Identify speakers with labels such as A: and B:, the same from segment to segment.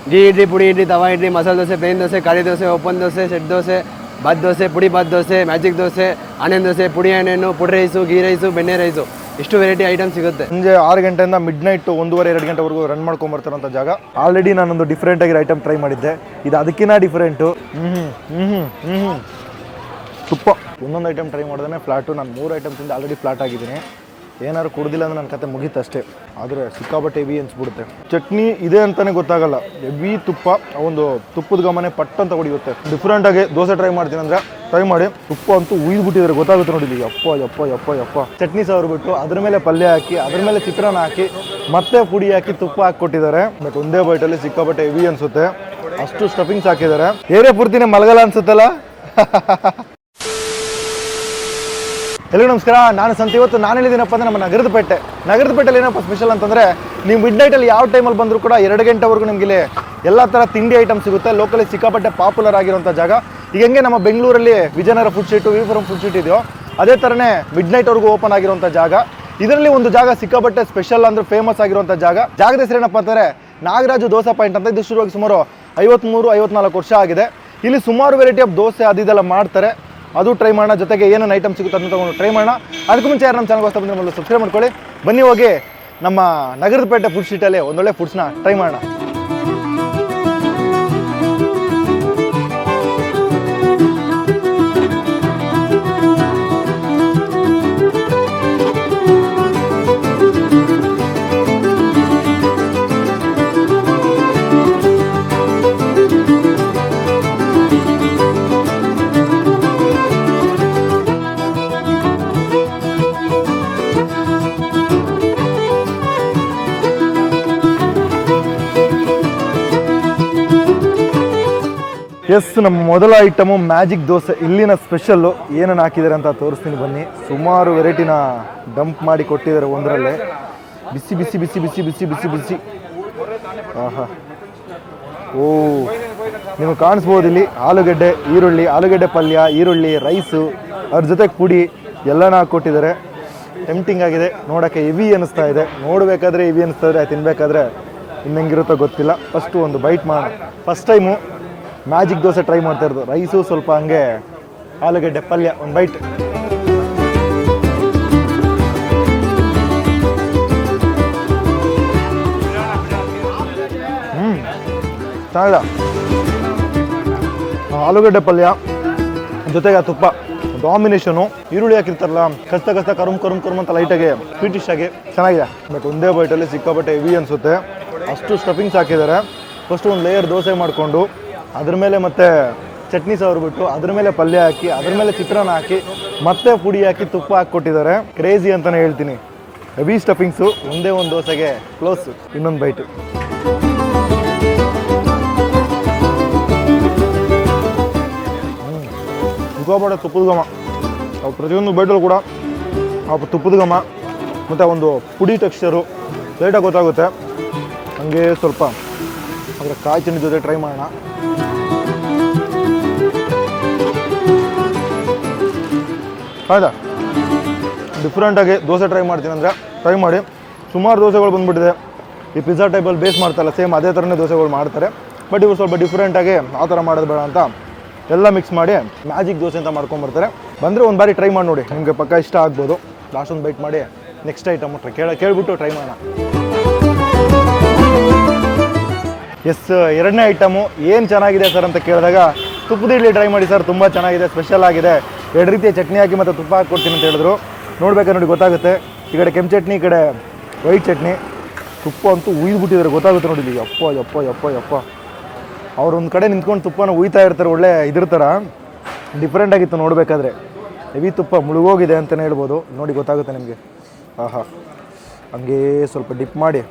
A: घी इडली, पुड़ी इडली, तवा इडली, मसाला दोसे, प्लेन दोसे, काली दोसे, ओपन दोसे, सेट दोसे, ಬಾತ್ ದೋಸೆ, ಪುಡಿ Baat dosa, magic dosa, onion dosa, ಪುಡಿ ಆನಿಯನ್ನು, ಪುಡಿ ರೈಸು, ಗೀ ರೈಸು, ಬೆಣ್ಣೆ ರೈಸು, ಇಷ್ಟು ವೆರೈಟಿ ಐಟಮ್ ಸಿಗುತ್ತೆ.
B: ಸಂಜೆ 6 ಗಂಟೆಯಿಂದ ಮಿಡ್ ನೈಟ್ 1:30-2 ಗಂಟೆವರೆಗೂ ರನ್ ಮಾಡ್ಕೊಂಬರ್ತಾರಂಥ ಜಾಗ. ಆಲ್ರೆಡಿ ನಾನೊಂದು ಡಿಫ್ರೆಂಟ್ ಆಗಿರೋ ಐಟಮ್ ಟ್ರೈ ಮಾಡಿದ್ದೆ. ಇದು ಅದಕ್ಕಿಂತ ಡಿಫ್ರೆಂಟು. ತುಪ್ಪ ಒಂದೊಂದು ಐಟಮ್ ಟ್ರೈ ಮಾಡಿದ್ರೆ ಫ್ಲಾಟು. ನಾನು 3 ಐಟಮ್ ತಿಂದು ಆಲ್ರೆಡಿ ಫ್ಲಾಟ್ ಆಗಿದ್ದೀನಿ. ಏನಾದ್ರು ಕುಡ್ದಿಲ್ಲ ಅಂದರೆ ನನ್ನ ಕತೆ ಮುಗೀತು ಅಷ್ಟೇ. ಆದರೆ ಸಿಕ್ಕಾಬಟ್ಟೆ ಹೆವಿ ಅನಿಸ್ಬಿಡುತ್ತೆ. ಚಟ್ನಿ ಇದೆ ಅಂತಲೇ ಗೊತ್ತಾಗಲ್ಲ, ಹೆವಿ ತುಪ್ಪ. ಒಂದು ತುಪ್ಪದ ಗಮನೆ ಪಟ್ ಅಂತ ಹೊಡಿಯುತ್ತೆ. ಡಿಫ್ರೆಂಟಾಗಿ ದೋಸೆ ಟ್ರೈ ಮಾಡ್ತೀನಿ ಅಂದರೆ ಟ್ರೈ ಮಾಡಿ. ತುಪ್ಪ ಅಂತೂ ಉಯ್ದುಬಿಟ್ಟಿದ್ದಾರೆ, ಗೊತ್ತಾಗುತ್ತೆ ನೋಡಿ. ಯಪ್ಪ ಯಪ್ಪ ಯಪ್ಪ ಯಪ್ಪ. ಚಟ್ನಿ ಸವರ್ಬಿಟ್ಟು ಅದ್ರ ಮೇಲೆ ಪಲ್ಯ ಹಾಕಿ, ಅದ್ರ ಮೇಲೆ ಚಿತ್ರಾನ್ನ ಹಾಕಿ, ಮತ್ತೆ ಪುಡಿ ಹಾಕಿ ತುಪ್ಪ ಹಾಕ್ಕೊಟ್ಟಿದ್ದಾರೆ. ಬಟ್ ಒಂದೇ ಬೈಟಲ್ಲಿ ಸಿಕ್ಕಾಬಟ್ಟೆ ಹೆವಿ ಅನಿಸುತ್ತೆ. ಅಷ್ಟು ಸ್ಟಫಿಂಗ್ಸ್ ಹಾಕಿದ್ದಾರೆ. ಏರಿಯಾ ಪೂರ್ತಿನೇ ಮಲಗಲ್ಲ ಅನ್ಸುತ್ತಲ್ಲ. ಎಲ್ಲರಿಗೂ ನಮಸ್ಕಾರ, ನಾನು ಸಂತ. ಇವತ್ತು ನಾನು ಹೇಳಿದ್ದೀನಪ್ಪ ಅಂದರೆ ನಮ್ಮ ನಗರದ ಪೇಟೆಯಲ್ಲಿ ಏನಪ್ಪ ಸ್ಪೆಷಲ್ ಅಂತಂದರೆ, ನೀವು ಮಿಡ್ ನೈಟಲ್ಲಿ ಯಾವ ಟೈಮಲ್ಲಿ ಬಂದರೂ ಕೂಡ 2 ಗಂಟೆವರೆಗೂ ನಿಮಗೆ ಇಲ್ಲಿ ಎಲ್ಲ ಥರ ತಿಂಡಿ ಐಟಮ್ ಸಿಗುತ್ತೆ. ಲೋಕಲಿ ಸಿಕ್ಕಾಪಟ್ಟೆ ಪಾಪ್ಯುಲರ್ ಆಗಿರೋಂಥ ಜಾಗ. ಈಗ ಹೆಂಗೆ ನಮ್ಮ ಬೆಂಗಳೂರಲ್ಲಿ ವಿಜಯನಗರ ಫುಡ್ ಸ್ಟ್ರೀಟು, ವಿಫರಂ ಫುಡ್ ಸ್ಟ್ರೀಟ್ ಇದೆಯೋ, ಅದೇ ಥರನೇ ಮಿಡ್ ನೈಟ್ವರೆಗೂ ಓಪನ್ ಆಗಿರೋಂಥ ಜಾಗ. ಇದರಲ್ಲಿ ಒಂದು ಜಾಗ ಸಿಕ್ಕಾಪಟ್ಟೆ ಸ್ಪೆಷಲ್ ಅಂದರೆ ಫೇಮಸ್ ಆಗಿರೋಂಥ ಜಾಗದ ಹೆಸರು ಏನಪ್ಪ ಅಂತಂದರೆ ನಾಗರಾಜು ದೋಸೆ ಪಾಯಿಂಟ್ ಅಂತ. ಇದು ಶುರುವಾಗಿ ಸುಮಾರು 53-54 ವರ್ಷ ಆಗಿದೆ. ಇಲ್ಲಿ ಸುಮಾರು ವೆರೈಟಿ ಆಫ್ ದೋಸೆ ಅದೆಲ್ಲ ಮಾಡ್ತಾರೆ. ಅದು ಟ್ರೈ ಮಾಡೋಣ. ಜೊತೆಗೆ ಏನೇನು ಐಟಮ್ ಸಿಗುತ್ತೆ ಅದನ್ನು ತೊಗೊಂಡು ಟ್ರೈ ಮಾಡೋಣ. ಅದಕ್ಕೂ ಮುಂಚೆ ಯಾರು ನಮ್ಮ ಚಾನಲ್ಗೆ ಹೊಸ ಬಂದರೆ ಮೊದಲು ಸಬ್ಸ್ಕ್ರೈಬ್ ಮಾಡ್ಕೊಳ್ಳಿ. ಬನ್ನಿ ಹೋಗಿ ನಮ್ಮ ನಗರದ ಪೇಟೆ ಫುಡ್ ಸ್ಟ್ರೀಟಲ್ಲಿ ಒಂದೊಳ್ಳೆ ಫುಡ್ಸ್ನ ಟ್ರೈ ಮಾಡೋಣ. ಎಸ್, ನಮ್ಮ ಮೊದಲ ಐಟಮು ಮ್ಯಾಜಿಕ್ ದೋಸೆ. ಇಲ್ಲಿನ ಸ್ಪೆಷಲ್ಲು ಏನನ್ನು ಹಾಕಿದ್ದಾರೆ ಅಂತ ತೋರಿಸ್ತೀನಿ ಬನ್ನಿ. ಸುಮಾರು ವೆರೈಟಿನ ಡಂಪ್ ಮಾಡಿ ಕೊಟ್ಟಿದ್ದಾರೆ ಒಂದರಲ್ಲೇ. ಬಿಸಿ ಬಿಸಿ ಬಿಸಿ ಬಿಸಿ ಬಿಸಿ ಬಿಸಿ ಬಿಸಿ. ಆಹಾ, ಓ, ನಿಮಗೆ ಕಾಣಿಸ್ಬೋದು ಇಲ್ಲಿ ಆಲೂಗಡ್ಡೆ, ಈರುಳ್ಳಿ, ಆಲೂಗಡ್ಡೆ ಪಲ್ಯ, ಈರುಳ್ಳಿ, ರೈಸು, ಅದ್ರ ಜೊತೆಗೆ ಪುಡಿ ಎಲ್ಲನ ಹಾಕ್ಕೊಟ್ಟಿದ್ದಾರೆ. ಟೆಂಪ್ಟಿಂಗ್ ಆಗಿದೆ, ನೋಡೋಕ್ಕೆ ಹೆವಿ ಅನ್ನಿಸ್ತಾ ಇದೆ. ನೋಡಬೇಕಾದ್ರೆ ಹೆವಿ ಅನ್ನಿಸ್ತಾ ಇದೆ, ತಿನ್ನಬೇಕಾದ್ರೆ ಇನ್ನೆಂಗಿರುತ್ತೋ ಗೊತ್ತಿಲ್ಲ. ಫಸ್ಟು ಒಂದು ಬೈಟ್ ಮಾಡೋಣ. First time magic dosa try ಮಾಡ್ತಾ ಇರೋದು. ರೈಸು ಸ್ವಲ್ಪ ಹಂಗೆ, ಆಲೂಗಡ್ಡೆ ಪಲ್ಯ, ಒಂದು ಬೈಟ್. ಚೆನ್ನಾಗಿದೆ. ಆಲೂಗಡ್ಡೆ ಪಲ್ಯ ಜೊತೆಗೆ ತುಪ್ಪ ಡಾಮಿನೇಷನು. ಈರುಳ್ಳಿ ಹಾಕಿರ್ತಾರಲ್ಲ, ಕಸ್ತ ಕರುಮ್ ಅಂತ ಲೈಟಾಗಿ ಸ್ವೀಟಿಶ್ ಆಗಿ ಚೆನ್ನಾಗಿದೆ. ಬಟ್ ಒಂದೇ ಬೈಟಲ್ಲಿ ಸಿಕ್ಕಾಪಟ್ಟೆ ಹೆವಿ ಅನಿಸುತ್ತೆ. ಅಷ್ಟು ಸ್ಟಫಿಂಗ್ಸ್ ಹಾಕಿದ್ದಾರೆ. ಫಸ್ಟು ಒಂದು ಲೇಯರ್ ದೋಸೆ ಮಾಡಿಕೊಂಡು ಅದ್ರ ಮೇಲೆ ಮತ್ತೆ ಚಟ್ನಿ ಸವರ್ಬಿಟ್ಟು ಅದ್ರ ಮೇಲೆ ಪಲ್ಯ ಹಾಕಿ, ಅದ್ರ ಮೇಲೆ ಚಿತ್ರಾನ್ನ ಹಾಕಿ, ಮತ್ತೆ ಪುಡಿ ಹಾಕಿ ತುಪ್ಪ ಹಾಕ್ಕೊಟ್ಟಿದ್ದಾರೆ. ಕ್ರೇಜಿ ಅಂತಲೇ ಹೇಳ್ತೀನಿ. ಹೆವಿ ಸ್ಟಫಿಂಗ್ಸು. ಒಂದೇ ಒಂದು ದೋಸೆಗೆ ಕ್ಲೋಸ್. ಇನ್ನೊಂದು ಬೈಟು. ಸಿಕ್ಕಾಪಟ್ಟೆ ತುಪ್ಪದ ಘಮ. ಪ್ರತಿಯೊಂದು ಬೈಟಲ್ಲೂ ಕೂಡ ಆ ತುಪ್ಪದ ಘಮ ಮತ್ತು ಒಂದು ಪುಡಿ ಟೆಕ್ಸ್ಚರು ಲೈಟಾಗಿ ಗೊತ್ತಾಗುತ್ತೆ. ಹಂಗೆ ಸ್ವಲ್ಪ ಅದರ ಕಾಯಿ ಚಟ್ನಿ ಜೊತೆ ಟ್ರೈ ಮಾಡೋಣ. ಹೌದಾ, ಡಿಫ್ರೆಂಟಾಗಿ ದೋಸೆ ಟ್ರೈ ಮಾಡ್ತೀನಿ ಅಂದರೆ ಟ್ರೈ ಮಾಡಿ. ಸುಮಾರು ದೋಸೆಗಳು ಬಂದುಬಿಟ್ಟಿದೆ. ಈ ಪಿಜ್ಜಾ ಟೈಪಲ್ಲಿ ಬೇಸ್ ಮಾಡ್ತಾರಲ್ಲ, ಸೇಮ್ ಅದೇ ಥರನೇ ದೋಸೆಗಳು ಮಾಡ್ತಾರೆ. ಬಟ್ ಇವರು ಸ್ವಲ್ಪ ಡಿಫ್ರೆಂಟಾಗಿ ಆ ಥರ ಮಾಡೋದು ಬೇಡ ಅಂತ ಎಲ್ಲ ಮಿಕ್ಸ್ ಮಾಡಿ ಮ್ಯಾಜಿಕ್ ದೋಸೆ ಅಂತ ಮಾಡ್ಕೊಂಬರ್ತಾರೆ. ಬಂದರೆ ಒಂದು ಬಾರಿ ಟ್ರೈ ಮಾಡಿ ನೋಡಿ, ನಿಮಗೆ ಪಕ್ಕ ಇಷ್ಟ ಆಗ್ಬೋದು. ಲಾಸ್ಟ್ ಒಂದು ಬೈಟ್ ಮಾಡಿ ನೆಕ್ಸ್ಟ್ ಐಟಮ್ ಕೇಳಿಬಿಟ್ಟು ಟ್ರೈ ಮಾಡೋಣ. ಎಸ್, ಎರಡನೇ ಐಟಮು ಏನು ಚೆನ್ನಾಗಿದೆ ಸರ್ ಅಂತ ಕೇಳಿದಾಗ, ತುಪ್ಪದ ಇಡ್ಲಿ ಟ್ರೈ ಮಾಡಿ ಸರ್, ತುಂಬ ಚೆನ್ನಾಗಿದೆ, ಸ್ಪೆಷಲ್ ಆಗಿದೆ, 2 ರೀತಿಯ ಚಟ್ನಿ ಹಾಕಿ ಮತ್ತು ತುಪ್ಪ ಹಾಕ್ಕೊಡ್ತೀನಿ ಅಂತ ಹೇಳಿದ್ರು. ನೋಡ್ಬೇಕಾದ್ರೆ ನೋಡಿ ಗೊತ್ತಾಗುತ್ತೆ. ಈ ಕಡೆ ಕೆಂಪು ಚಟ್ನಿ, ಈ ಕಡೆ ವೈಟ್ ಚಟ್ನಿ. ತುಪ್ಪ ಅಂತೂ ಉಯ್ದುಬಿಟ್ಟಿದ್ದಾರೆ, ಗೊತ್ತಾಗುತ್ತೆ ನೋಡಿ. ಯಪ್ಪ ಯಪ್ಪ ಯಪ್ಪ ಯಪ್ಪ. ಅವ್ರು ಒಂದು ಕಡೆ ನಿಂತ್ಕೊಂಡು ತುಪ್ಪನ ಉಯ್ತಾ ಇರ್ತಾರೆ, ಒಳ್ಳೆ ಇದ್ರ ಥರ. ಡಿಫ್ರೆಂಟಾಗಿತ್ತು ನೋಡಬೇಕಾದ್ರೆ. ಹೆವಿ ತುಪ್ಪ ಮುಳುಗೋಗಿದೆ ಅಂತಲೇ ಹೇಳ್ಬೋದು. ನೋಡಿ ಗೊತ್ತಾಗುತ್ತೆ ನಿಮಗೆ. ಆಹಾ, ಹಂಗೇ ಸ್ವಲ್ಪ ಡಿಪ್ ಮಾಡಿ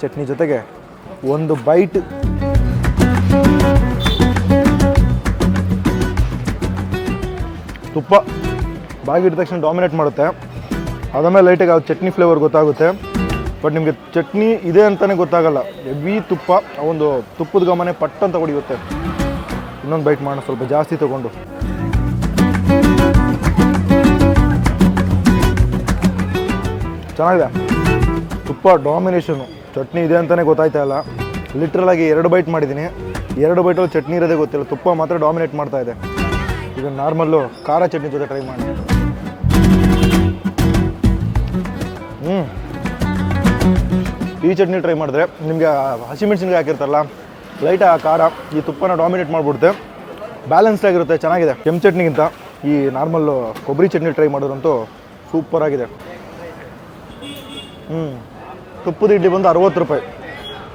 B: ಚಟ್ನಿ ಜೊತೆಗೆ ಒಂದು ಬೈಟ್. ತುಪ್ಪ ಬಾಗಿಟ್ಟ ತಕ್ಷಣ ಡಾಮಿನೇಟ್ ಮಾಡುತ್ತೆ. ಅದಾದಮೇಲೆ ಲೈಟಾಗಿ ಅದು ಚಟ್ನಿ ಫ್ಲೇವರ್ ಗೊತ್ತಾಗುತ್ತೆ. ಬಟ್ ನಿಮಗೆ ಚಟ್ನಿ ಇದೆ ಅಂತಲೇ ಗೊತ್ತಾಗಲ್ಲ. ಹೆವಿ ತುಪ್ಪ, ಒಂದು ತುಪ್ಪದ ಗಮನೆ ಪಟ್ ಅಂತ ಹೊಡಿಯುತ್ತೆ. ಇನ್ನೊಂದು ಬೈಟ್ ಮಾಡೋಣ, ಸ್ವಲ್ಪ ಜಾಸ್ತಿ ತೊಗೊಂಡು. ಚೆನ್ನಾಗಿದೆ. ತುಪ್ಪ ಡಾಮಿನೇಷನು. ಚಟ್ನಿ ಇದೆ ಅಂತಲೇ ಗೊತ್ತಾಯ್ತಾ ಇಲ್ಲ. ಲಿಟ್ರಲಾಗಿ 2 ಬೈಟ್ ಮಾಡಿದ್ದೀನಿ. 2 ಬೈಟಲ್ಲಿ ಚಟ್ನಿ ಇರೋದೇ ಗೊತ್ತಿಲ್ಲ, ತುಪ್ಪ ಮಾತ್ರ ಡಾಮಿನೇಟ್ ಮಾಡ್ತಾ ಇದೆ. ಈಗ ನಾರ್ಮಲ್ಲು ಖಾರ ಚಟ್ನಿ ಜೊತೆ ಟ್ರೈ ಮಾಡಿ. ಈ ಚಟ್ನಿ ಟ್ರೈ ಮಾಡಿದ್ರೆ ನಿಮಗೆ ಹಸಿಮೆಣ್ಸಿನ್ಕಾಯಿ ಹಾಕಿರ್ತಾರಲ್ಲ, ಲೈಟ್ ಆ ಖಾರ ಈ ತುಪ್ಪನ ಡಾಮಿನೇಟ್ ಮಾಡಿಬಿಡುತ್ತೆ. ಬ್ಯಾಲೆನ್ಸ್ಡ್ ಆಗಿರುತ್ತೆ, ಚೆನ್ನಾಗಿದೆ. ಕೆಂಪು ಚಟ್ನಿಗಿಂತ ಈ ನಾರ್ಮಲ್ಲು ಕೊಬ್ಬರಿ ಚಟ್ನಿ ಟ್ರೈ ಮಾಡೋದಂತೂ ಸೂಪರ್ ಆಗಿದೆ. ತುಪ್ಪದ ಇಡ್ಲಿ ಬಂದು 60 ರೂಪಾಯಿ.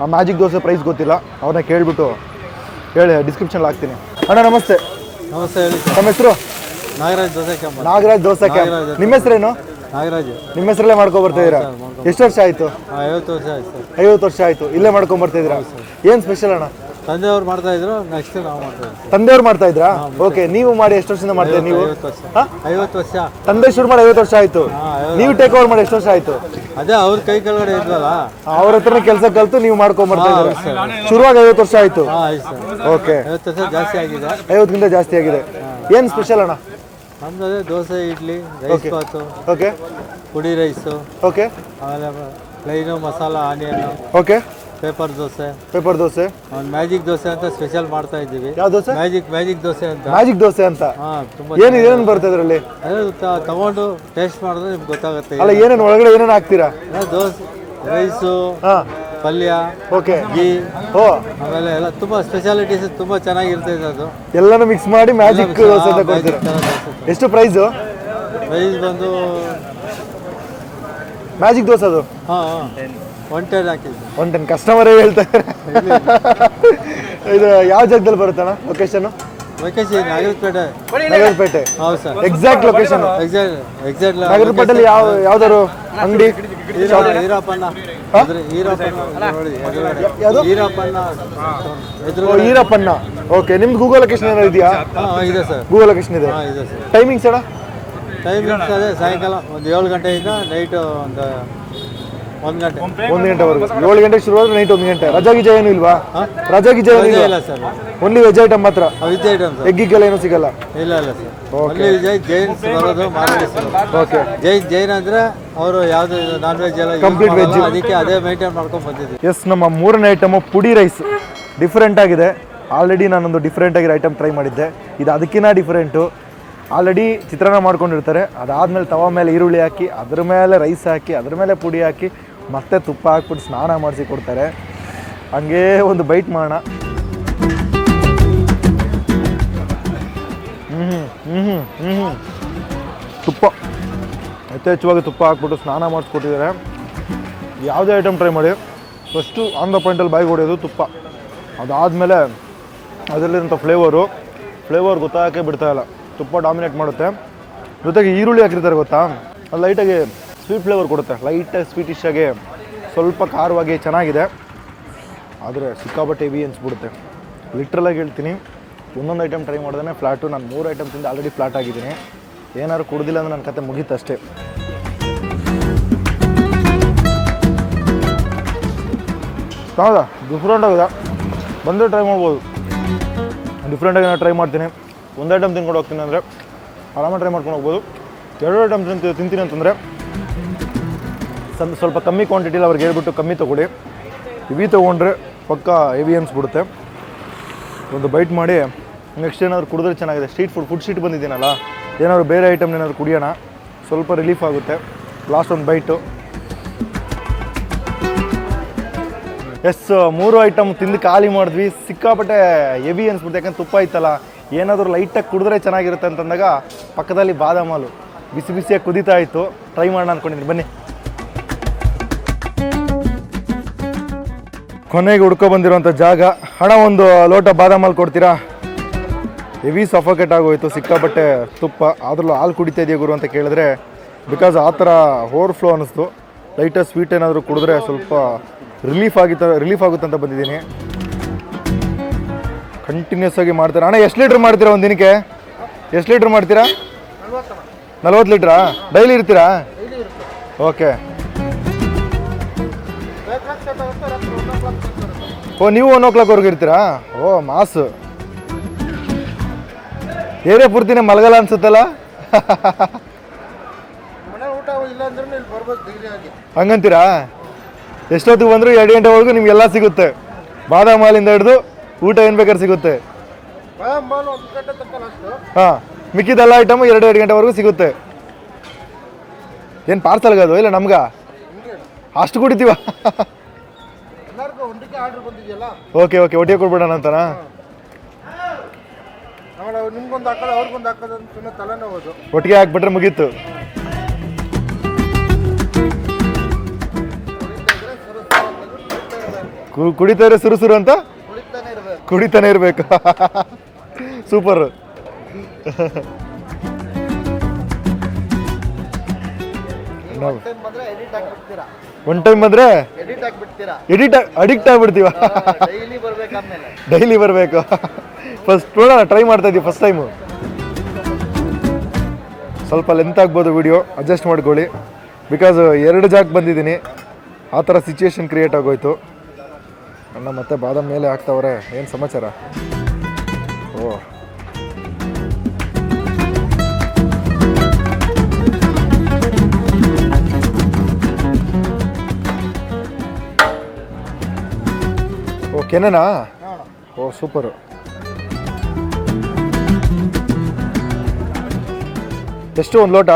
B: ಆ ಮ್ಯಾಜಿಕ್ ದೋಸೆ ಪ್ರೈಸ್ ಗೊತ್ತಿಲ್ಲ, ಅವ್ರನ್ನ ಕೇಳಿಬಿಟ್ಟು ಹೇಳಿ ಡಿಸ್ಕ್ರಿಪ್ಷನ್ಲಿ ಹಾಕ್ತೀನಿ. ಅಣ್ಣ ನಮಸ್ತೆ.
C: ನಮಸ್ತೆ, ಹೇಳಿ.
B: ನಮ್ಮ ಹೆಸರು?
C: ನಾಗರಾಜ್ ದೋಸೆ ಕ್ಯಾಂಪ್.
B: ನಾಗರಾಜ್ ದೋಸೆ ಕ್ಯಾಂಪ್. ನಿಮ್ಮ ಹೆಸರೇನು?
C: ನಾಗರಾಜ್.
B: ನಿಮ್ಮ ಹೆಸರಲ್ಲೇ ಮಾಡ್ಕೊಂಬರ್ತಿದ್ದೀರಾ? ಎಷ್ಟು ವರ್ಷ ಆಯಿತು?
C: 50 ವರ್ಷ ಆಯ್ತು ಸರ್.
B: 50 ವರ್ಷ ಆಯಿತು ಇಲ್ಲೇ ಮಾಡ್ಕೊಂಬರ್ತಿದ್ದೀರಾ? ಏನು ಸ್ಪೆಷಲ್ ಅಣ್ಣ?
C: ತಂದೆಯವ್ರು ಮಾಡ್ತಾ ಇದ್ರು, ನೆಕ್ಸ್ಟ್ ನಾವು ಮಾಡ್ತಾ ಇದ್ವಿ.
B: ತಂದೆಯವ್ರು ಮಾಡ್ತಾ ಇದ್ರಾ? ಓಕೆ. ನೀವು ಮಾಡಿ ಎಷ್ಟು ವರ್ಷದಿಂದ ಮಾಡ್ತೀರಾ ನೀವು?
C: 50 ವರ್ಷ. 50 ವರ್ಷ.
B: ತಂದೆ ಶುರು ಮಾಡಿ 50 ವರ್ಷ ಆಯಿತು. ನೀವು ಟೇಕ್ ಓವರ್ ಮಾಡಿ ಎಷ್ಟು ವರ್ಷ ಆಯಿತು?
C: ಅದೇ ಅವ್ರ ಕೈ ಕೆಳಗಡೆ ಇದ್ವಲ್ಲ,
B: ಅವ್ರ ಹತ್ರನೇ ಕೆಲಸ ಕಲ್ತು ನೀವು ಮಾಡ್ಕೊಂಬರ್ತಾ ಇದ್ದೀರಾ? ಶುರುವಾಗಿ 50 ವರ್ಷ ಆಯಿತು.
C: ಆಯ್ತು ಸರ್.
B: ಓಕೆ.
C: 50 ವರ್ಷ ಜಾಸ್ತಿ ಆಗಿದೆ.
B: 50ಗಿಂತ ಜಾಸ್ತಿ ಆಗಿದೆ. ಏನು ಸ್ಪೆಷಲ್ ಅಣ್ಣ?
C: ನಮ್ದು ಅದೇ ದೋಸೆ, ಇಡ್ಲಿ, ರೈಸ್ ಬಾತು,
B: ಓಕೆ
C: ಪುಡಿ ರೈಸು,
B: ಓಕೆ,
C: ಆಮೇಲೆ plain masala onion,
B: okay,
C: paper dosa,
B: paper dosa,
C: magic dosa ಅಂತ ಸ್ಪೆಷಲ್ ಮಾಡ್ತಾ ಇದ್ದೀವಿ.
B: ಯಾವ ದೋಸೆ?
C: ಮ್ಯಾಜಿಕ್ ದೋಸೆ ಅಂತ.
B: ಮ್ಯಾಜಿಕ್ ದೋಸೆ ಅಂತ.
C: ತುಂಬಾ
B: ಏನೇನು ಬರುತ್ತೆ ಅದರಲ್ಲಿ?
C: ಅದೇ ತಗೊಂಡು ಟೇಸ್ಟ್ ಮಾಡಿದ್ರೆ ನಿಮ್ಗೆ ಗೊತ್ತಾಗುತ್ತೆ.
B: ಅಲ್ಲ, ಏನೇನು ಒಳಗಡೆ ಏನೇನು ಹಾಕ್ತೀರಾ?
C: ದೋಸೆ, ರೈಸು, ಪಲ್ಯ,
B: ಓಕೆ,
C: ಗೀ,
B: ಓ,
C: ಆಮೇಲೆ ಎಲ್ಲ ತುಂಬಾ ಸ್ಪೆಷಾಲಿಟೀಸ್ ತುಂಬಾ ಚೆನ್ನಾಗಿರ್ತದೆ. ಅದು
B: ಎಲ್ಲಾನು ಮಿಕ್ಸ್ ಮಾಡಿ ಮ್ಯಾಜಿಕ್ ದೋಸೆ ಅಂತ ಕೊಡ್ತೀರಾ? ಎಷ್ಟು ಪ್ರೈಸು?
C: ಪ್ರೈಸ್ ಬಂದು
B: ಮ್ಯಾಜಿಕ್ ದೋಸೆ ಅದು
C: 110 ಹಾಕಿದ್ವಿ.
B: 110. ಕಸ್ಟಮರೇ ಹೇಳ್ತಾರೆ. ಇದು ಯಾವ ಜಾಗದಲ್ಲಿ ಬರುತ್ತಣ್ಣ ಲೊಕೇಶನ್?
C: ಲೊಕೇಶನ್ ನಾಗರಪೇಟೆ.
B: ನಗರಪೇಟೆ.
C: ಹೌದು ಸರ್.
B: Exact location?
C: ಎಕ್ಸಾಕ್ಟ್
B: ನಗರಪೇಟೆಯಲ್ಲಿ ಯಾವ್ದಾರು ಅಂಗಡಿ?
C: ಈರಪ್ಪಣ್ಣ.
B: ಈರಪ್ಪಣ್ಣ. ಓಕೆ. ನಿಮ್ದು ಗೂಗಲ್ ಲೊಕೇಶನ್ ಏನಾದ್ರು ಇದೆಯಾ?
C: ಇದೆ ಸರ್.
B: ಗೂಗಲ್ ಲೊಕೇಶನ್ ಇದೆ. ಟೈಮಿಂಗ್ಸ್ ಅಣ್ಣ?
C: ಟೈಮಿಂಗ್ಸ್ ಅದೇ ಸಾಯಂಕಾಲ ಒಂದು 7 ಗಂಟೆಯಿಂದ ನೈಟ್ ಒಂದು 1 ಗಂಟೆ.
B: 1 ಗಂಟೆವರೆಗೂ. 7 ಗಂಟೆಗೆ ಶುರುವಾದ್ರೆ ನೈಟ್ 1 ಗಂಟೆ. ರಜಾ ಗಿಜಾ ಏನೂ ಇಲ್ವಾ? ರಜಾ ಗಿಜಾ ಏನೂ
C: ಇಲ್ಲ ಸರ್.
B: ಓನ್ಲಿ ವೆಜ್ ಐಟಮ್ ಮಾತ್ರ?
C: Veg item sir.
B: ಎಗ್ಗಿಗೆಲ್ಲ ಏನೂ ಸಿಗಲ್ಲ?
C: ಇಲ್ಲ ಇಲ್ಲ ಸರ್. ಓನ್ಲಿ ಜೈನ್ಸ್ ಬರೋದು ಮಾತಾಡಿಸ್ತಾರೆ.
B: ಓಕೆ.
C: ಜೈನ್ ಅಂದ್ರೆ ಅವರು ಯಾವ್ದು ನಾನ್ ವೆಜ್ ಎಲ್ಲ
B: ಕಂಪ್ಲೀಟ್ ವೆಜ್,
C: ಅದಕ್ಕೆ ಅದೇ ಮೇಂಟೈನ್ ಮಾಡ್ಕೊಂಡು ಬಂದಿದ್ದೀವಿ.
B: ಎಸ್, ನಮ್ಮ 3ನೇ ಐಟಮು ಪುಡಿ ರೈಸ್. ಡಿಫ್ರೆಂಟ್ ಆಗಿದೆ. ಆಲ್ರೆಡಿ ನಾನೊಂದು ಡಿಫ್ರೆಂಟ್ ಆಗಿರೋ ಐಟಮ್ ಟ್ರೈ ಮಾಡಿದ್ದೆ. ಇದು ಅದಕ್ಕಿಂತ ಡಿಫ್ರೆಂಟು. ಆಲ್ರೆಡಿ ಚಿತ್ರಾನ್ನ ಮಾಡ್ಕೊಂಡಿರ್ತಾರೆ, ಅದಾದಮೇಲೆ ತವ ಮೇಲೆ ಈರುಳ್ಳಿ ಹಾಕಿ, ಅದ್ರ ಮೇಲೆ ರೈಸ್ ಹಾಕಿ, ಅದ್ರ ಮೇಲೆ ಪುಡಿ ಹಾಕಿ, ಮತ್ತೆ ತುಪ್ಪ ಹಾಕ್ಬಿಟ್ಟು ಸ್ನಾನ ಮಾಡಿಸಿ ಕೊಡ್ತಾರೆ. ಹಂಗೇ ಒಂದು ಬೈಟ್ ಮಾಡೋಣ. ತುಪ್ಪ ಯಥೇಚ್ಛವಾಗಿ ತುಪ್ಪ ಹಾಕ್ಬಿಟ್ಟು ಸ್ನಾನ ಮಾಡಿಸ್ಕೊಟ್ಟಿದ್ದಾರೆ. ಯಾವುದೇ ಐಟಮ್ ಟ್ರೈ ಮಾಡಿ ಫಸ್ಟು ಆನ್ ದ ಪಾಯಿಂಟಲ್ಲಿ ಬಾಯಿಗೆ ಹೊಡೆಯೋದು ತುಪ್ಪ. ಅದಾದಮೇಲೆ ಅದರಲ್ಲಿರೋಂಥ ಫ್ಲೇವರ್ ಗೊತ್ತಾಗಕ್ಕೆ ಬಿಡ್ತಾ ಇಲ್ಲ. ತುಪ್ಪ ಡಾಮಿನೇಟ್ ಮಾಡುತ್ತೆ. ಜೊತೆಗೆ ಈರುಳ್ಳಿ ಹಾಕಿರ್ತಾರೆ ಗೊತ್ತಾ, ಅದು ಲೈಟಾಗಿ ಸ್ವೀಟ್ ಫ್ಲೇವರ್ ಕೊಡುತ್ತೆ. ಲೈಟಾಗಿ ಸ್ವೀಟಿಶ್ ಆಗಿ, ಸ್ವಲ್ಪ ಖಾರವಾಗಿ ಚೆನ್ನಾಗಿದೆ. ಆದರೆ ಸಿಕ್ಕಾಪಟ್ಟೆ ಹೆವಿ ಅನಿಸ್ಬಿಡುತ್ತೆ. ಲಿಟ್ರಲಾಗಿ ಹೇಳ್ತೀನಿ, ಒಂದೊಂದು ಐಟಮ್ ಟ್ರೈ ಮಾಡಿದ್ರೆ ಫ್ಲಾಟು. ನಾನು 3 ಐಟಮ್ ತಿಂದು ಆಲ್ರೆಡಿ ಫ್ಲಾಟ್ ಆಗಿದ್ದೀನಿ. ಏನಾದ್ರು ಕುಡ್ದಿಲ್ಲ ಅಂದರೆ ನನ್ನ ಕತೆ ಮುಗೀತು ಅಷ್ಟೇ. ಹೌದಾ, ಡಿಫ್ರೆಂಟ್ ಆಗಿದೆ. ಬಂದರೆ ಟ್ರೈ ಮಾಡ್ಬೋದು. ಡಿಫ್ರೆಂಟಾಗಿ ನಾನು ಟ್ರೈ ಮಾಡ್ತೀನಿ. ಒಂದು ಐಟಮ್ ತಿನ್ಕೊಂಡು ಹೋಗ್ತೀನಿ ಅಂದರೆ ಆರಾಮಾಗಿ ಟ್ರೈ ಮಾಡ್ಕೊಂಡು ಹೋಗ್ಬೋದು. 2 ಐಟಮ್ ತಿಂತೀನಿ ಅಂತಂದರೆ ಸ್ವಲ್ಪ ಕಮ್ಮಿ ಕ್ವಾಂಟಿಟಿಲಿ ಅವ್ರಿಗೆ ಹೇಳ್ಬಿಟ್ಟು ಕಮ್ಮಿ ತೊಗೊಡಿ. ಹೆವಿ ತೊಗೊಂಡ್ರೆ ಪಕ್ಕ ಹೆವಿ ಅನಿಸ್ಬಿಡುತ್ತೆ. ಒಂದು ಬೈಟ್ ಮಾಡಿ ನೆಕ್ಸ್ಟ್ ಏನಾದ್ರು ಕುಡಿದ್ರೆ ಚೆನ್ನಾಗಿದೆ. ಫುಡ್ ಸ್ಟ್ರೀಟ್ ಬಂದಿದ್ದೀನಲ್ಲ, ಏನಾದ್ರು ಬೇರೆ ಐಟಮ್ ಏನಾದ್ರು ಕುಡಿಯೋಣ, ಸ್ವಲ್ಪ ರಿಲೀಫ್ ಆಗುತ್ತೆ. ಲಾಸ್ಟ್ ಒಂದು ಬೈಟು. ಎಸ್, 3 ಐಟಮ್ ತಿಂದು ಖಾಲಿ ಮಾಡಿದ್ವಿ. ಸಿಕ್ಕಾಪಟ್ಟೆ ಹೆವಿ ಅನಿಸ್ಬಿಡುತ್ತೆ. ಯಾಕಂದ್ರೆ ತುಪ್ಪ ಇತ್ತಲ್ಲ, ಏನಾದರೂ ಲೈಟಾಗಿ ಕುಡಿದ್ರೆ ಚೆನ್ನಾಗಿರುತ್ತೆ ಅಂತಂದಾಗ ಪಕ್ಕದಲ್ಲಿ ಬಾದಾಮ್ ಹಾಲು ಬಿಸಿ ಬಿಸಿಯಾಗಿ ಕುದೀತಾ ಇತ್ತು. ಟ್ರೈ ಮಾಡೋಣ ಅಂದ್ಕೊಂಡಿದ್ದೀನಿ, ಬನ್ನಿ. ಕೊನೆಗೆ ಹುಡ್ಕೊ ಬಂದಿರೋಂಥ ಜಾಗ. ಹಣ ಒಂದು ಲೋಟ ಬಾದಾಮ್ ಹಾಲು ಕೊಡ್ತೀರಾ? ಹೆವಿ ಸಫೋಕೇಟ್ ಆಗೋಯ್ತು, ಸಿಕ್ಕಾಪಟ್ಟೆ ತುಪ್ಪ. ಆದ್ರೂ ಹಾಲು ಕುಡಿತಾ ಇದೆಯಾ ಗುರು ಅಂತ ಕೇಳಿದ್ರೆ, ಬಿಕಾಸ್ ಆ ಥರ ಓವರ್ಫ್ಲೋ ಅನ್ನಿಸ್ತು. ಲೈಟಾಗಿ ಸ್ವೀಟ್ ಏನಾದರೂ ಕುಡಿದ್ರೆ ಸ್ವಲ್ಪ ರಿಲೀಫ್ ಆಗುತ್ತೆ ಅಂತ ಬಂದಿದ್ದೀನಿ. ಕಂಟಿನ್ಯೂಸ್ ಆಗಿ ಮಾಡ್ತಾರೆ. ಅಣ್ಣ ಎಷ್ಟು ಲೀಟ್ರ್ ಮಾಡ್ತೀರಾ ಒಂದು ದಿನಕ್ಕೆ? ಎಷ್ಟು ಲೀಟ್ರ್ ಮಾಡ್ತೀರಾ? 40 ಲೀಟ್ರಾ? ಡೈಲಿ ಇರ್ತೀರಾ? ಓಕೆ. ಓ, ನೀವು 1 o'clockವರೆಗೂ ಇರ್ತೀರಾ? ಓ, ಮಾಸು. ಏರಿಯಾ ಪೂರ್ತಿನೇ ಮಲಗಲ್ಲ ಅನ್ಸುತ್ತಲ್ಲ? ಹಂಗಂತೀರಾ? ಎಷ್ಟೊತ್ತಿಗೆ ಬಂದರೂ 2 ಗಂಟೆವರೆಗೂ ನಿಮಗೆಲ್ಲ ಸಿಗುತ್ತೆ. ಬಾದಾಮ್ ಹಾಲಿಂದ ಹಿಡಿದು ಊಟ ಏನು ಬೇಕಾದ್ರೆ ಸಿಗುತ್ತೆ. ಹಾಂ, ಮಿಕ್ಕಿದೆಲ್ಲ ಐಟಮ್ 2 ಗಂಟೆವರೆಗೂ ಸಿಗುತ್ತೆ. ಏನು ಪಾರ್ಸಲ್ಗೆ ಅದು ಇಲ್ಲ ನಮ್ಗ ಅಷ್ಟು ಕುಡಿತೀವ? ಓಕೆ ಓಕೆ, ಒಟ್ಟಿಗೆ ಕೊಡ್ಬಿಡೋಣ ಅಂತನಾ? ಒಟ್ಟಿಗೆ ಹಾಕ್ಬಿಟ್ರೆ ಮುಗೀತು. ಕುಡಿತಾರೆ ಸುರು ಅಂತ ಕುಡಿತಾನೆ ಇರಬೇಕು. ಸೂಪರ್. ಒನ್ ಟೈಮ್ ಬಂದ್ರೆ ಅಡಿಕ್ಟ್ ಆಗ್ಬಿಡ್ತೀವ. ಡೈಲಿ ಬರಬೇಕು. ಫಸ್ಟ್ ನೋಡೋಣ, ಟ್ರೈ ಮಾಡ್ತಾ ಇದ್ದೀವಿ ಫಸ್ಟ್ ಟೈಮು. ಸ್ವಲ್ಪ ಲೆಂತ್ ಆಗ್ಬೋದು ವಿಡಿಯೋ, ಅಡ್ಜಸ್ಟ್ ಮಾಡ್ಕೊಳ್ಳಿ. ಬಿಕಾಸ್ 2 ಜಾಗಕ್ಕೆ ಬಂದಿದ್ದೀನಿ, ಆ ಥರ ಸಿಚುವೇಶನ್ ಕ್ರಿಯೇಟ್ ಆಗೋಯ್ತು. ಅಣ್ಣ ಮತ್ತೆ ಬಾದಾಮ್ ಮೇಲೆ ಹಾಕ್ತಾವ್ರೆ. ಏನು ಸಮಾಚಾರ? ಓ, ಓಕೆನಾ? ಓ ಸೂಪರು. ಎಷ್ಟು ಒಂದು ಲೋಟ?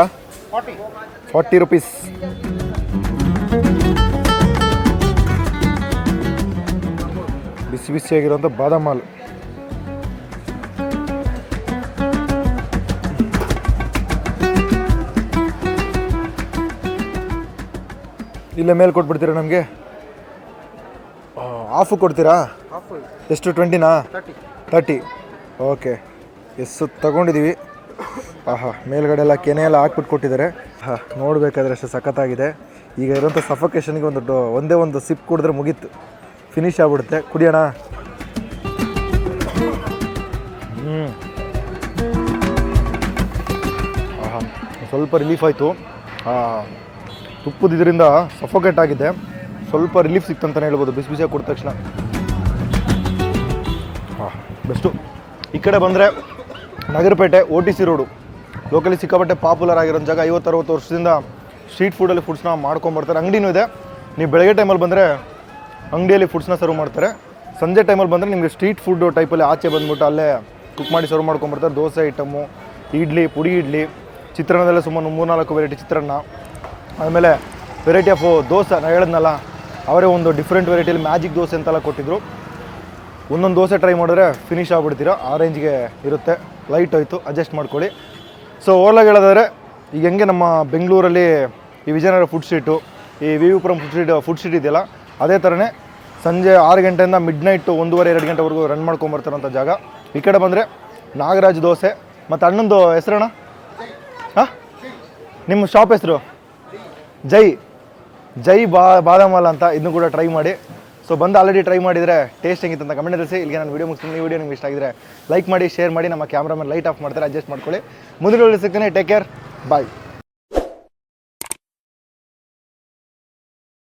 B: 40 ರುಪೀಸ್. ಬಿಸಿ ಬಿಸಿಯಾಗಿರೋಂಥ ಬಾದಾಮ್ ಹಾಲು. ಇಲ್ಲೇ ಮೇಲೆ ಕೊಟ್ಬಿಡ್ತೀರಾ ನಮಗೆ? ಹಾಫು ಕೊಡ್ತೀರಾ? ಎಷ್ಟು? 20ನಾ? 30. ಓಕೆ, ಎಷ್ಟು ತಗೊಂಡಿದ್ದೀವಿ. ಆಹಾ, ಮೇಲ್ಗಡೆ ಎಲ್ಲ ಕೆನೆ ಎಲ್ಲ ಹಾಕ್ಬಿಟ್ಟು ಕೊಟ್ಟಿದ್ದಾರೆ. ಹಾಂ, ನೋಡಬೇಕಾದ್ರೆ ಅಷ್ಟು ಸಖತ್ತಾಗಿದೆ. ಈಗ ಇರೋಂಥ ಸಫೋಕೇಶನ್ಗೆ ಒಂದೇ ಒಂದು ಸಿಪ್ ಕುಡಿದ್ರೆ ಮುಗೀತು, ಫಿನಿಶ್ ಆಗ್ಬಿಡುತ್ತೆ. ಕುಡಿಯೋಣ? ಆಹಾ, ಸ್ವಲ್ಪ ರಿಲೀಫ್ ಆಯಿತು. ತುಪ್ಪದ ಇದರಿಂದ ಸಫೋಕೇಟ್ ಆಗಿದೆ, ಸ್ವಲ್ಪ ರಿಲೀಫ್ ಸಿಕ್ತಂತಲೇ ಹೇಳ್ಬೋದು ಬಿಸಿ ಬಿಸಿಯಾಗಿ ಕೊಟ್ಟ ತಕ್ಷಣ. ಹಾಂ, ಬೆಸ್ಟು. ಈ ಕಡೆ ಬಂದರೆ ನಗರಪೇಟೆ OTC ರೋಡು, ಲೋಕಲಿ ಸಿಕ್ಕಾಪಟ್ಟೆ ಪಾಪ್ಯುಲರ್ ಆಗಿರೋ ಜಾಗ. 50-60 ವರ್ಷದಿಂದ ಸ್ಟ್ರೀಟ್ ಫುಡಲ್ಲಿ ಫುಡ್ಸ್ನ ಮಾಡ್ಕೊಂಬರ್ತಾರೆ. ಅಂಗಡಿನೂ ಇದೆ. ನೀವು ಬೆಳಗ್ಗೆ ಟೈಮಲ್ಲಿ ಬಂದರೆ ಅಂಗಡಿಯಲ್ಲಿ ಫುಡ್ಸ್ನ ಸರ್ವ್ ಮಾಡ್ತಾರೆ. ಸಂಜೆ ಟೈಮಲ್ಲಿ ಬಂದರೆ ನಿಮಗೆ ಸ್ಟ್ರೀಟ್ ಫುಡ್ ಟೈಪಲ್ಲಿ ಆಚೆ ಬಂದುಬಿಟ್ಟು ಅಲ್ಲೇ ಕುಕ್ ಮಾಡಿ ಸರ್ವ್ ಮಾಡ್ಕೊಂಬರ್ತಾರೆ. ದೋಸೆ ಐಟಮು, ಇಡ್ಲಿ, ಪುಡಿ ಇಡ್ಲಿ, ಚಿತ್ರಾನ್ನದಲ್ಲೇ ಸುಮಾರು 3-4 ವೆರೈಟಿ ಚಿತ್ರಾನ್ನ, ಆಮೇಲೆ ವೆರೈಟಿ ಆಫ್ ದೋಸೆ. ನಾನು ಹೇಳಿದ್ನಲ್ಲ, ಅವರೇ ಒಂದು ಡಿಫ್ರೆಂಟ್ ವೆರೈಟಿಯಲ್ಲಿ ಮ್ಯಾಜಿಕ್ ದೋಸೆ ಅಂತೆಲ್ಲ ಕೊಟ್ಟಿದ್ರು. ಒಂದೊಂದು ದೋಸೆ ಟ್ರೈ ಮಾಡಿದ್ರೆ ಫಿನಿಶ್ ಆಗ್ಬಿಡ್ತೀರಾ, ಆ ರೇಂಜ್ಗೆ ಇರುತ್ತೆ. ಲೈಟ್ ಹೋಯ್ತು, ಅಡ್ಜಸ್ಟ್ ಮಾಡ್ಕೊಳ್ಳಿ. ಸೊ ಓಲಾಗಿ ಹೇಳೋದಾದರೆ, ಈಗ ಹೆಂಗೆ ನಮ್ಮ ಬೆಂಗಳೂರಲ್ಲಿ ಈ ವಿಜಯನಗರ ಫುಡ್ ಸ್ಟ್ರೀಟು, ಈ ವಿವಿಪುರಂ ಫುಡ್ ಸ್ಟ್ರೀಟ್ ಇದೆಯಲ್ಲ, ಅದೇ ಥರನೇ ಸಂಜೆ 6 ಗಂಟೆಯಿಂದ ಮಿಡ್ ನೈಟ್ 1:30-2 ಗಂಟೆವರೆಗೂ ರನ್ ಮಾಡ್ಕೊಂಬರ್ತಾರಂಥ ಜಾಗ. ಈ ಕಡೆ ಬಂದರೆ ನಾಗರಾಜ್ ದೋಸೆ. ಮತ್ತು ಅಣ್ಣಂದು ಹೆಸರಣ್ಣ? ಹಾಂ, ನಿಮ್ಮ ಶಾಪ್ ಹೆಸರು? ಜೈ ಬಾದಾಮ್ ಹಾಲು ಅಂತ. ಇದನ್ನು ಕೂಡ ಟ್ರೈ ಮಾಡಿ. ಸೊ ಬಂದು ಆಲ್ರೆಡಿ ಟ್ರೈ ಮಾಡಿದರೆ ಟೇಸ್ಟ್ ಹೆಂಗಿತ್ತು ಅಂತ ಕಮೆಂಟ್ ತಿಳಿಸಿ. ಇಲ್ಲಿಗೆ ನಾನು ವೀಡಿಯೋ ಮುಗಿಸ್ತೀನಿ. ಈ ವಿಡಿಯೋ ನಿಮ್ಗೆ ಇಷ್ಟ ಆಗಿದ್ರೆ ಲೈಕ್ ಮಾಡಿ, ಶೇರ್ ಮಾಡಿ. ನಮ್ಮ ಕ್ಯಾಮ್ರಾಮನ್ ಲೈಟ್ ಆಫ್ ಮಾಡ್ತಾರೆ, ಅಡ್ಜಸ್ಟ್ ಮಾಡ್ಕೊಳ್ಳಿ. ಮುಂದಿನ ವಿಡಿಯೋ ಸಿಗ್ತೀನಿ. ಟೇಕ್ ಕೇರ್, ಬಾಯ್.